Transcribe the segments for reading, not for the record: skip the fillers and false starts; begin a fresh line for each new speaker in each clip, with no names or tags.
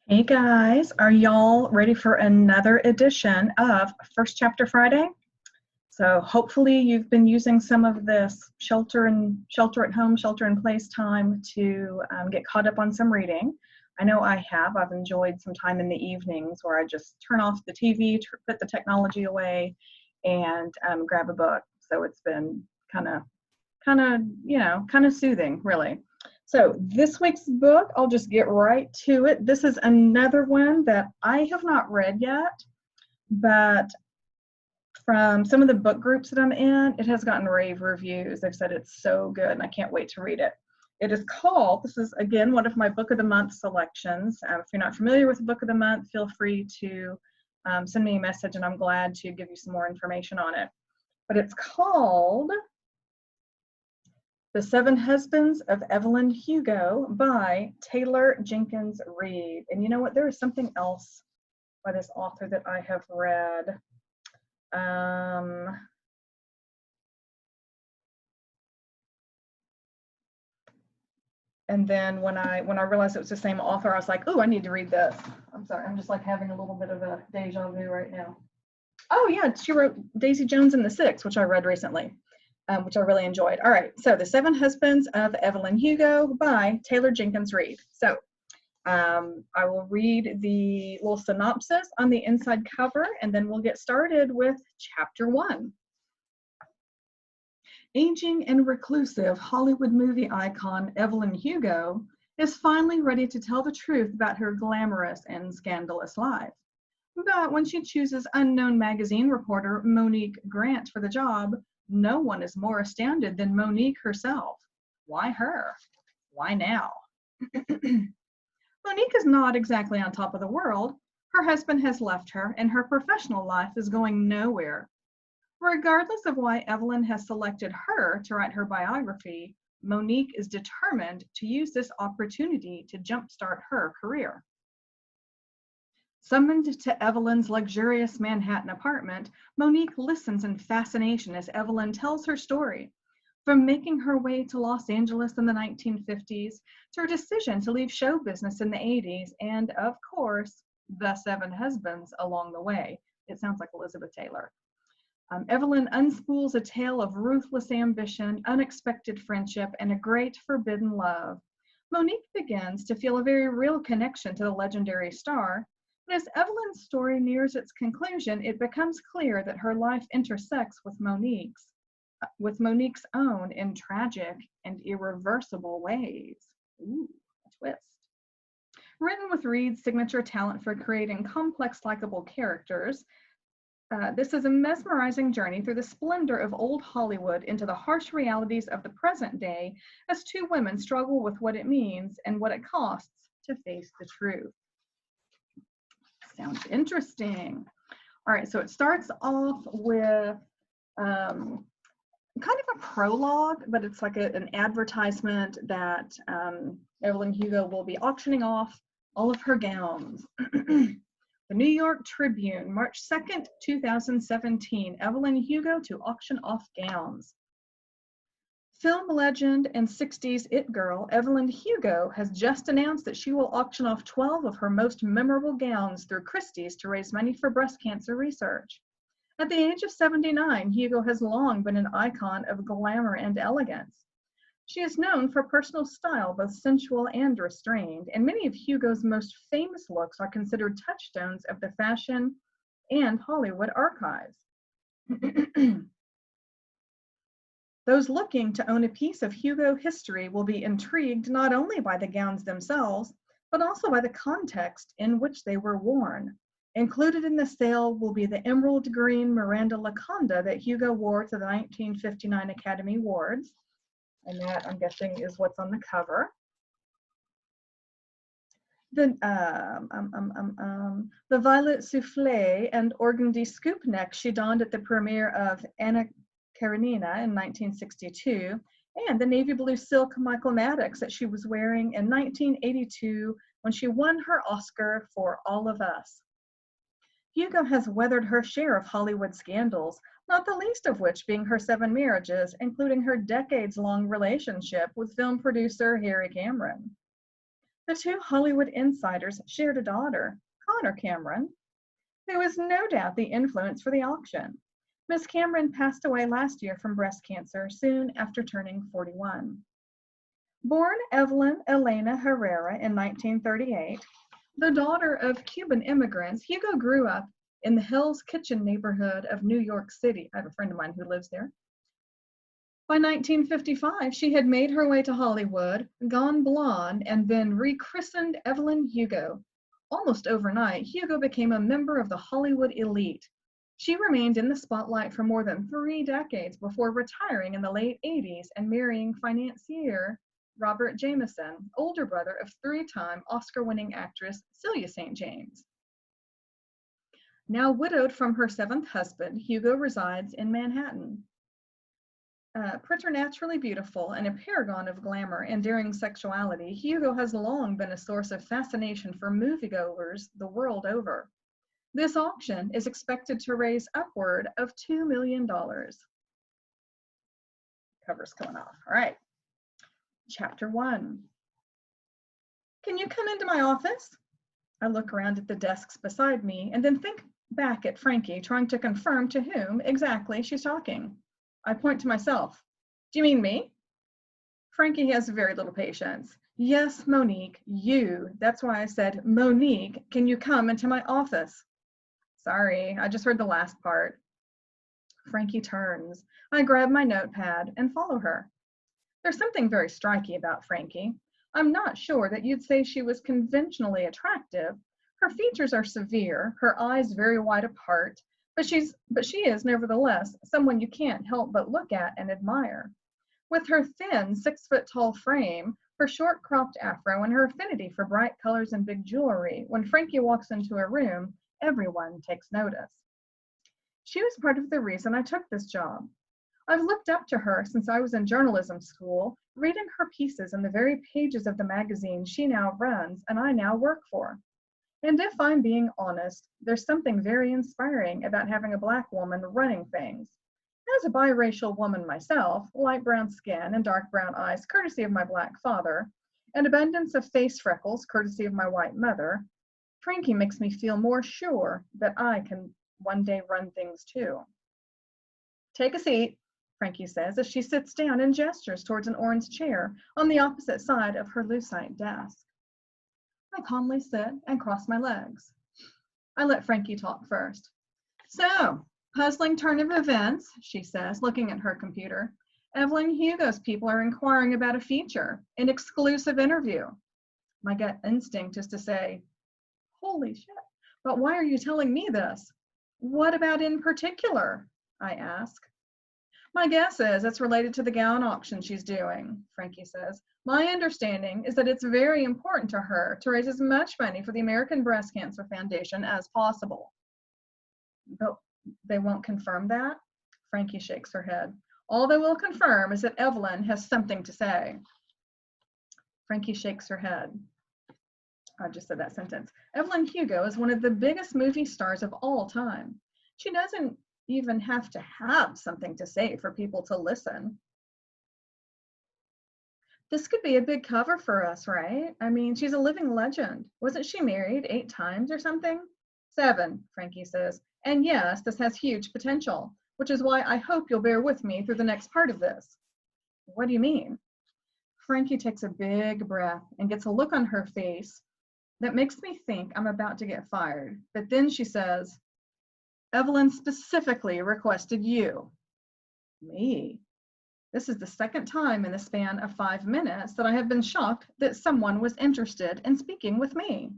Hey guys, are y'all ready for another edition of First Chapter Friday? So hopefully you've been using some of this shelter at home, shelter in place time to get caught up on some reading. I know I have. I've enjoyed some time in the evenings where I just turn off the TV, put the technology away, and grab a book. So it's been kind of soothing, really. So this week's book, I'll just get right to it. This is another one that I have not read yet, but from some of the book groups that I'm in, it has gotten rave reviews. They've said it's so good, and I can't wait to read it. It is called, this is again one of my book of the month selections. If you're not familiar with the book of the month, feel free to send me a message, and I'm glad to give you some more information on it. But it's called The Seven Husbands of Evelyn Hugo by Taylor Jenkins Reid. And you know what? There is something else by this author that I have read. And then when I realized it was the same author, I was like, oh, I need to read this. I'm sorry, I'm just like having a little bit of a deja vu right now. Oh yeah, she wrote Daisy Jones and the Six, which I read recently. Which I really enjoyed. All right, so The Seven Husbands of Evelyn Hugo by Taylor Jenkins Reid. So I will read the little synopsis on the inside cover, and then we'll get started with chapter 1. Aging and reclusive Hollywood movie icon Evelyn Hugo is finally ready to tell the truth about her glamorous and scandalous life. But when she chooses unknown magazine reporter Monique Grant for the job, no one is more astounded than Monique herself. Why her? Why now? Monique is not exactly on top of the world. Her husband has left her, and her professional life is going nowhere. Regardless of why Evelyn has selected her to write her biography, Monique is determined to use this opportunity to jumpstart her career. Summoned to Evelyn's luxurious Manhattan apartment, Monique listens in fascination as Evelyn tells her story. From making her way to Los Angeles in the 1950s, to her decision to leave show business in the 80s, and of course, the seven husbands along the way. It sounds like Elizabeth Taylor. Evelyn unspools a tale of ruthless ambition, unexpected friendship, and a great forbidden love. Monique begins to feel a very real connection to the legendary star. But as Evelyn's story nears its conclusion, it becomes clear that her life intersects with Monique's own in tragic and irreversible ways. Ooh, a twist. Written with Reid's signature talent for creating complex, likable characters, this is a mesmerizing journey through the splendor of old Hollywood into the harsh realities of the present day as two women struggle with what it means and what it costs to face the truth. Sounds interesting. All right, so it starts off with kind of a prologue, but it's like an advertisement that Evelyn Hugo will be auctioning off all of her gowns. The New York Tribune, March 2nd, 2017, Evelyn Hugo to auction off gowns. Film legend and 60s it girl Evelyn Hugo has just announced that she will auction off 12 of her most memorable gowns through Christie's to raise money for breast cancer research. At the age of 79, Hugo has long been an icon of glamour and elegance. She is known for personal style, both sensual and restrained, and many of Hugo's most famous looks are considered touchstones of the fashion and Hollywood archives. Those looking to own a piece of Hugo history will be intrigued not only by the gowns themselves, but also by the context in which they were worn. Included in the sale will be the emerald green Miranda Laconda that Hugo wore to the 1959 Academy Awards. And that, I'm guessing, is what's on the cover. The violet soufflé and organdy scoop neck she donned at the premiere of Anna Karenina in 1962, and the navy blue silk Michael Maddox that she was wearing in 1982 when she won her Oscar for All of Us. Hugo has weathered her share of Hollywood scandals, not the least of which being her 7 marriages, including her decades-long relationship with film producer Harry Cameron. The two Hollywood insiders shared a daughter, Connor Cameron, who was no doubt the influence for the auction. Miss Cameron passed away last year from breast cancer soon after turning 41. Born Evelyn Elena Herrera in 1938, the daughter of Cuban immigrants, Hugo grew up in the Hell's Kitchen neighborhood of New York City. I have a friend of mine who lives there. By 1955, she had made her way to Hollywood, gone blonde, and then rechristened Evelyn Hugo. Almost overnight, Hugo became a member of the Hollywood elite. She remained in the spotlight for more than 3 decades before retiring in the late 80s and marrying financier Robert Jameson, older brother of 3-time Oscar-winning actress Celia St. James. Now widowed from her 7th husband, Hugo resides in Manhattan. Preternaturally beautiful and a paragon of glamour and daring sexuality, Hugo has long been a source of fascination for moviegoers the world over. This auction is expected to raise upward of $2 million. Cover's coming off. All right. Chapter 1. Can you come into my office? I look around at the desks beside me and then think back at Frankie, trying to confirm to whom exactly she's talking. I point to myself. Do you mean me? Frankie has very little patience. Yes, Monique, you. That's why I said, Monique, can you come into my office? Sorry, I just heard the last part. Frankie turns. I grab my notepad and follow her. There's something very striking about Frankie. I'm not sure that you'd say she was conventionally attractive. Her features are severe, her eyes very wide apart, but she is nevertheless someone you can't help but look at and admire. With her thin, 6-foot-tall frame, her short cropped afro, and her affinity for bright colors and big jewelry, when Frankie walks into a room, everyone takes notice. She was part of the reason I took this job. I've looked up to her since I was in journalism school, reading her pieces in the very pages of the magazine she now runs and I now work for. And if I'm being honest, there's something very inspiring about having a Black woman running things. As a biracial woman myself, light brown skin and dark brown eyes courtesy of my Black father, and abundance of face freckles courtesy of my white mother, Frankie makes me feel more sure that I can one day run things too. Take a seat, Frankie says as she sits down and gestures towards an orange chair on the opposite side of her lucite desk. I calmly sit and cross my legs. I let Frankie talk first. So, puzzling turn of events, she says, looking at her computer. Evelyn Hugo's people are inquiring about a feature, an exclusive interview. My gut instinct is to say, holy shit, but why are you telling me this? What about in particular? I ask. My guess is it's related to the gown auction she's doing, Frankie says. My understanding is that it's very important to her to raise as much money for the American Breast Cancer Foundation as possible. But they won't confirm that? Frankie shakes her head. All they will confirm is that Evelyn has something to say. Frankie shakes her head. I just said that sentence. Evelyn Hugo is one of the biggest movie stars of all time. She doesn't even have to have something to say for people to listen. This could be a big cover for us, right? I mean, she's a living legend. Wasn't she married 8 times or something? 7, Frankie says. And yes, this has huge potential, which is why I hope you'll bear with me through the next part of this. What do you mean? Frankie takes a big breath and gets a look on her face that makes me think I'm about to get fired. But then she says, Evelyn specifically requested you. Me? This is the second time in the span of 5 minutes that I have been shocked that someone was interested in speaking with me.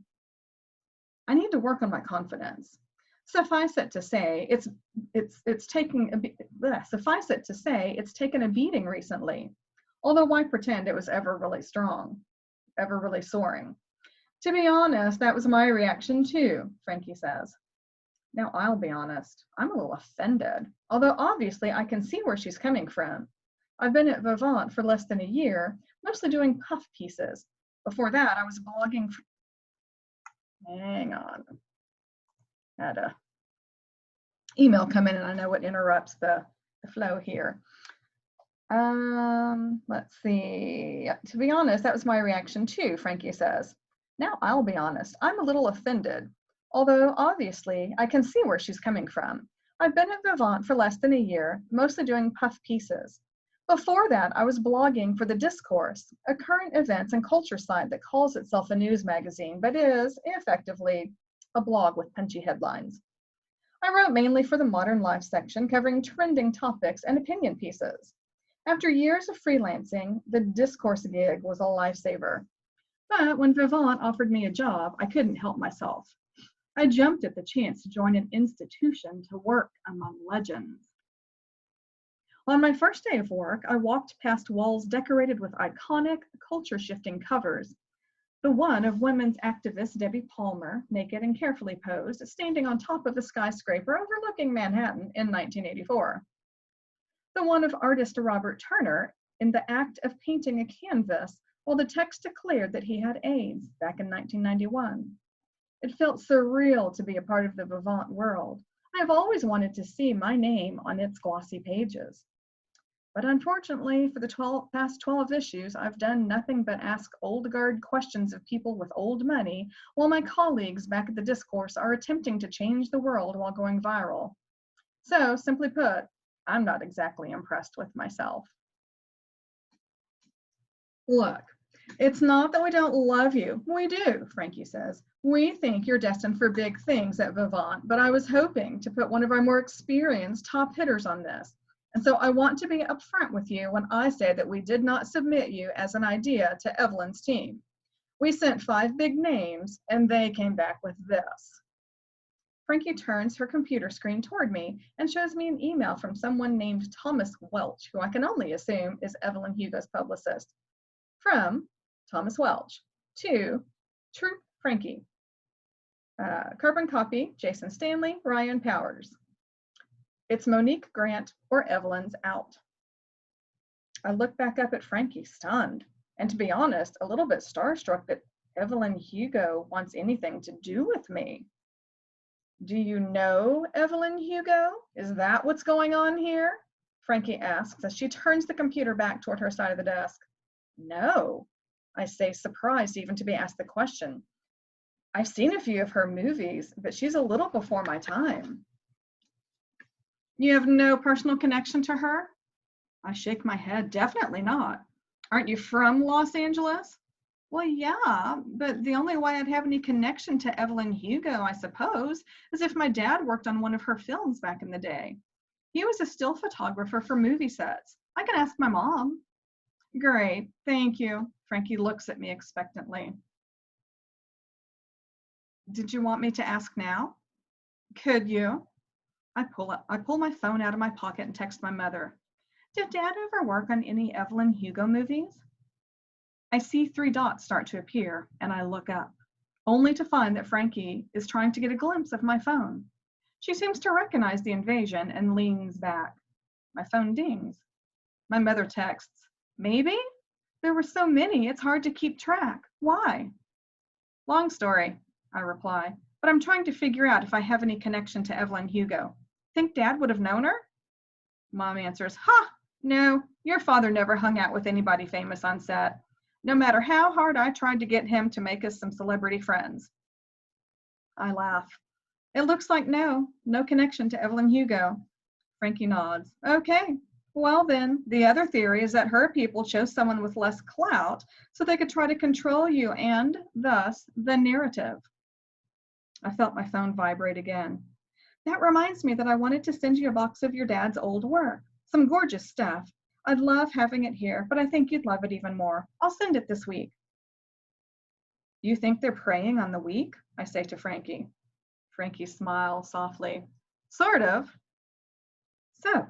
I need to work on my confidence. Suffice it to say, it's taken a beating recently. Although why pretend it was ever really strong, ever really soaring? To be honest, that was my reaction too, Frankie says. Now I'll be honest, I'm a little offended, although obviously I can see where she's coming from. I've been at Vivant for less than a year, mostly doing puff pieces. Before that, I was blogging. Hang on. Had a email come in and I know it interrupts the flow here. Let's see. To be honest, that was my reaction too, Frankie says. Now I'll be honest, I'm a little offended. Although obviously I can see where she's coming from. I've been at Vivant for less than a year, mostly doing puff pieces. Before that, I was blogging for The Discourse, a current events and culture site that calls itself a news magazine, but is effectively a blog with punchy headlines. I wrote mainly for the Modern Life section, covering trending topics and opinion pieces. After years of freelancing, the Discourse gig was a lifesaver. But when Vivant offered me a job, I couldn't help myself. I jumped at the chance to join an institution to work among legends. On my first day of work, I walked past walls decorated with iconic, culture-shifting covers. The one of women's activist Debbie Palmer, naked and carefully posed, standing on top of a skyscraper overlooking Manhattan in 1984. The one of artist Robert Turner in the act of painting a canvas while the text declared that he had AIDS back in 1991. It felt surreal to be a part of the Vivant world. I have always wanted to see my name on its glossy pages. But unfortunately, for the past 12 issues, I've done nothing but ask old guard questions of people with old money, while my colleagues back at the Discourse are attempting to change the world while going viral. So, simply put, I'm not exactly impressed with myself. Look, it's not that we don't love you. We do, Frankie says. We think you're destined for big things at Vivant, but I was hoping to put one of our more experienced top hitters on this. And so I want to be upfront with you when I say that we did not submit you as an idea to Evelyn's team. We sent 5 big names, and they came back with this. Frankie turns her computer screen toward me and shows me an email from someone named Thomas Welch, who I can only assume is Evelyn Hugo's publicist. From Thomas Welch to Troop Frankie. Carbon copy, Jason Stanley, Ryan Powers. It's Monique Grant or Evelyn's out. I look back up at Frankie, stunned, and to be honest, a little bit starstruck that Evelyn Hugo wants anything to do with me. Do you know Evelyn Hugo? Is that what's going on here? Frankie asks as she turns the computer back toward her side of the desk. No, I say, surprised even to be asked the question. I've seen a few of her movies, but she's a little before my time. You have no personal connection to her? I shake my head, definitely not. Aren't you from Los Angeles? Well, yeah, but the only way I'd have any connection to Evelyn Hugo, I suppose, is if my dad worked on one of her films back in the day. He was a still photographer for movie sets. I can ask my mom. Great, thank you. Frankie looks at me expectantly. Did you want me to ask now? Could you? I pull my phone out of my pocket and text my mother. Did Dad ever work on any Evelyn Hugo movies? I see 3 dots start to appear, and I look up, only to find that Frankie is trying to get a glimpse of my phone. She seems to recognize the invasion and leans back. My phone dings. My mother texts, maybe? There were so many, it's hard to keep track. Why? Long story, I reply, but I'm trying to figure out if I have any connection to Evelyn Hugo. Think Dad would have known her? Mom answers, no, your father never hung out with anybody famous on set. No matter how hard I tried to get him to make us some celebrity friends. I laugh. It looks like no connection to Evelyn Hugo. Frankie nods. Okay, well then, the other theory is that her people chose someone with less clout so they could try to control you and, thus, the narrative. I felt my phone vibrate again. That reminds me that I wanted to send you a box of your dad's old work. Some gorgeous stuff. I'd love having it here, but I think you'd love it even more. I'll send it this week. You think they're preying on the weak? I say to Frankie. Frankie smiles softly. Sort of. So,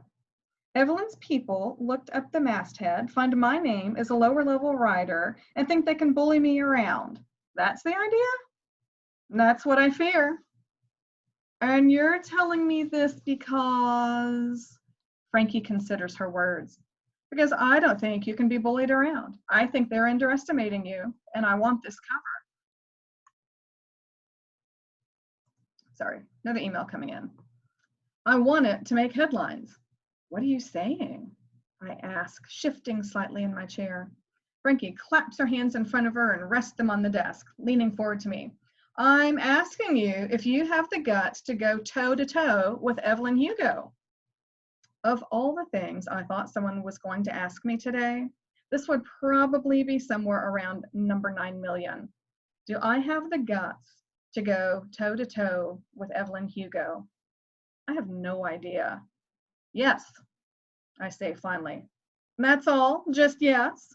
Evelyn's people looked up the masthead, find my name as a lower-level writer, and think they can bully me around. That's the idea? That's what I fear. And you're telling me this because... Frankie considers her words. Because I don't think you can be bullied around. I think they're underestimating you, and I want this cover. Sorry, another email coming in. I want it to make headlines. What are you saying? I ask, shifting slightly in my chair. Frankie claps her hands in front of her and rests them on the desk, leaning forward to me. I'm asking you if you have the guts to go toe-to-toe with Evelyn Hugo. Of all the things I thought someone was going to ask me today, this would probably be somewhere around number 9 million. Do I have the guts to go toe-to-toe with Evelyn Hugo? I have no idea. Yes, I say finally. That's all, just yes.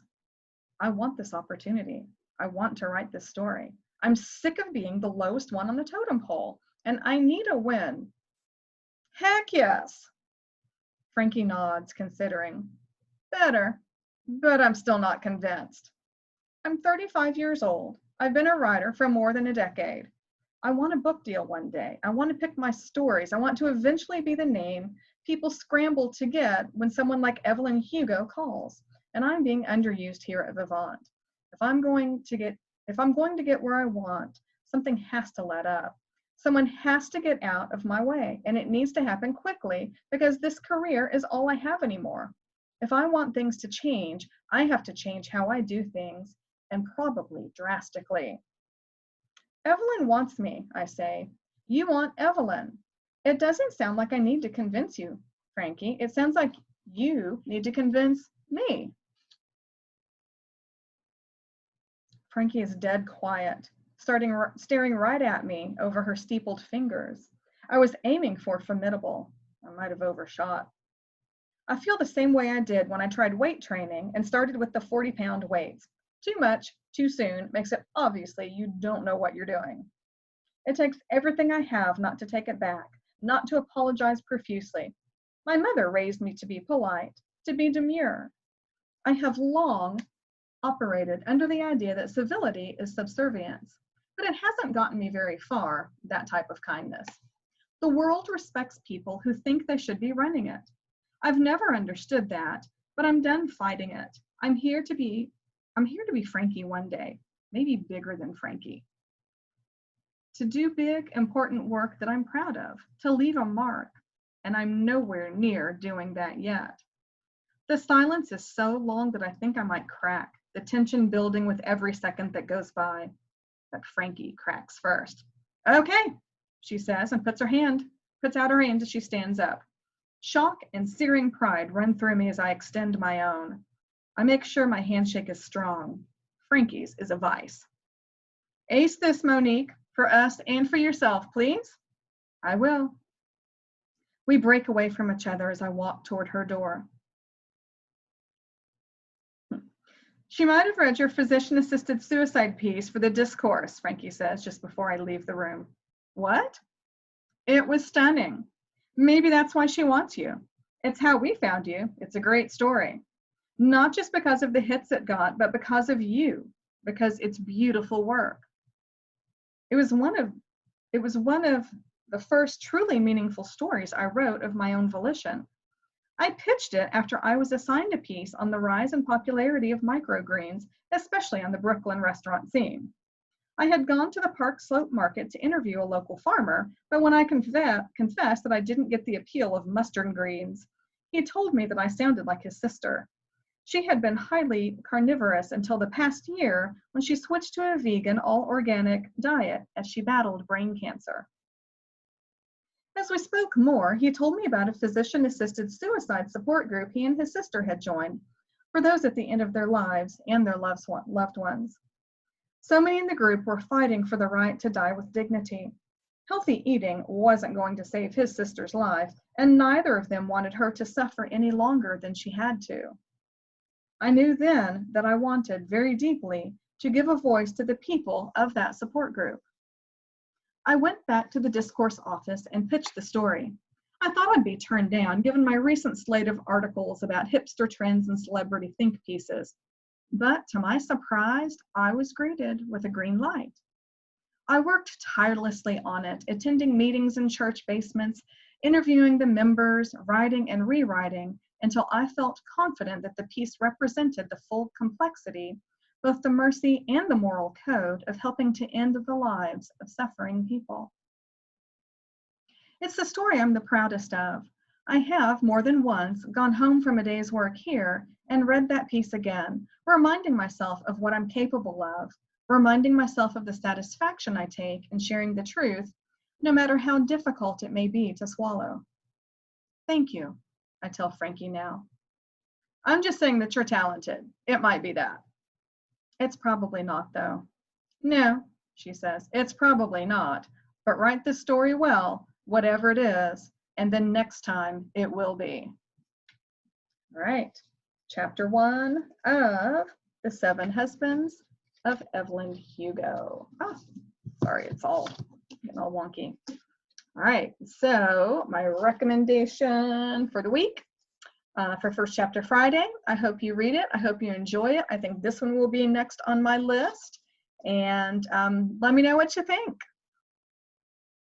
I want this opportunity. I want to write this story. I'm sick of being the lowest one on the totem pole, and I need a win. Heck yes. Frankie nods, considering. Better, but I'm still not convinced. I'm 35 years old. I've been a writer for more than a decade. I want a book deal one day. I want to pick my stories. I want to eventually be the name people scramble to get when someone like Evelyn Hugo calls. And I'm being underused here at Vivant. If I'm going to get where I want, something has to let up. Someone has to get out of my way, and it needs to happen quickly because this career is all I have anymore. If I want things to change, I have to change how I do things, and probably drastically. Evelyn wants me, I say. You want Evelyn. It doesn't sound like I need to convince you, Frankie. It sounds like you need to convince me. Frankie is dead quiet, staring right at me over her steepled fingers. I was aiming for formidable. I might have overshot. I feel the same way I did when I tried weight training and started with the 40-pound weights. Too much, too soon, makes it obviously you don't know what you're doing. It takes everything I have not to take it back, not to apologize profusely. My mother raised me to be polite, to be demure. I have long operated under the idea that civility is subservience, but it hasn't gotten me very far, that type of kindness. The world respects people who think they should be running it. I've never understood that, but I'm done fighting it. I'm here to be Frankie one day, maybe bigger than Frankie. To do big, important work that I'm proud of, to leave a mark, and I'm nowhere near doing that yet. The silence is so long that I think I might crack, the tension building with every second that goes by. But Frankie cracks first. Okay, she says, and puts out her hand as she stands up. Shock and searing pride run through me as I extend my own. I make sure my handshake is strong. Frankie's is a vice. Ace this, Monique, for us and for yourself, please. I will. We break away from each other as I walk toward her door. She might have read your physician-assisted suicide piece for the discourse, Frankie says just before I leave the room. What? It was stunning. Maybe that's why she wants you. It's how we found you. It's a great story. Not just because of the hits it got, but because of you, because it's beautiful work. It was one of the first truly meaningful stories I wrote of my own volition. I pitched it after I was assigned a piece on the rise and popularity of microgreens, especially on the Brooklyn restaurant scene. I had gone to the Park Slope Market to interview a local farmer, but when I confessed that I didn't get the appeal of mustard greens, he told me that I sounded like his sister. She had been highly carnivorous until the past year when she switched to a vegan, all-organic diet as she battled brain cancer. As we spoke more, he told me about a physician-assisted suicide support group he and his sister had joined for those at the end of their lives and their loved ones. So many in the group were fighting for the right to die with dignity. Healthy eating wasn't going to save his sister's life, and neither of them wanted her to suffer any longer than she had to. I knew then that I wanted very deeply to give a voice to the people of that support group. I went back to the discourse office and pitched the story. I thought I'd be turned down given my recent slate of articles about hipster trends and celebrity think pieces. But to my surprise, I was greeted with a green light. I worked tirelessly on it, attending meetings in church basements, interviewing the members, writing and rewriting, until I felt confident that the piece represented the full complexity, both the mercy and the moral code of helping to end the lives of suffering people. It's the story I'm the proudest of. I have, more than once, gone home from a day's work here and read that piece again, reminding myself of what I'm capable of, reminding myself of the satisfaction I take in sharing the truth, no matter how difficult it may be to swallow. Thank you, I tell Frankie now. I'm just saying that you're talented. It might be that. It's probably not, though. No, she says, it's probably not. But write the story well, whatever it is, and then next time it will be. All right, chapter 1 of The 7 Husbands of Evelyn Hugo. Oh, sorry, it's all getting all wonky. All right, so my recommendation for the week for First Chapter Friday. I hope you read it. I hope you enjoy it. I think this one will be next on my list. And let me know what you think.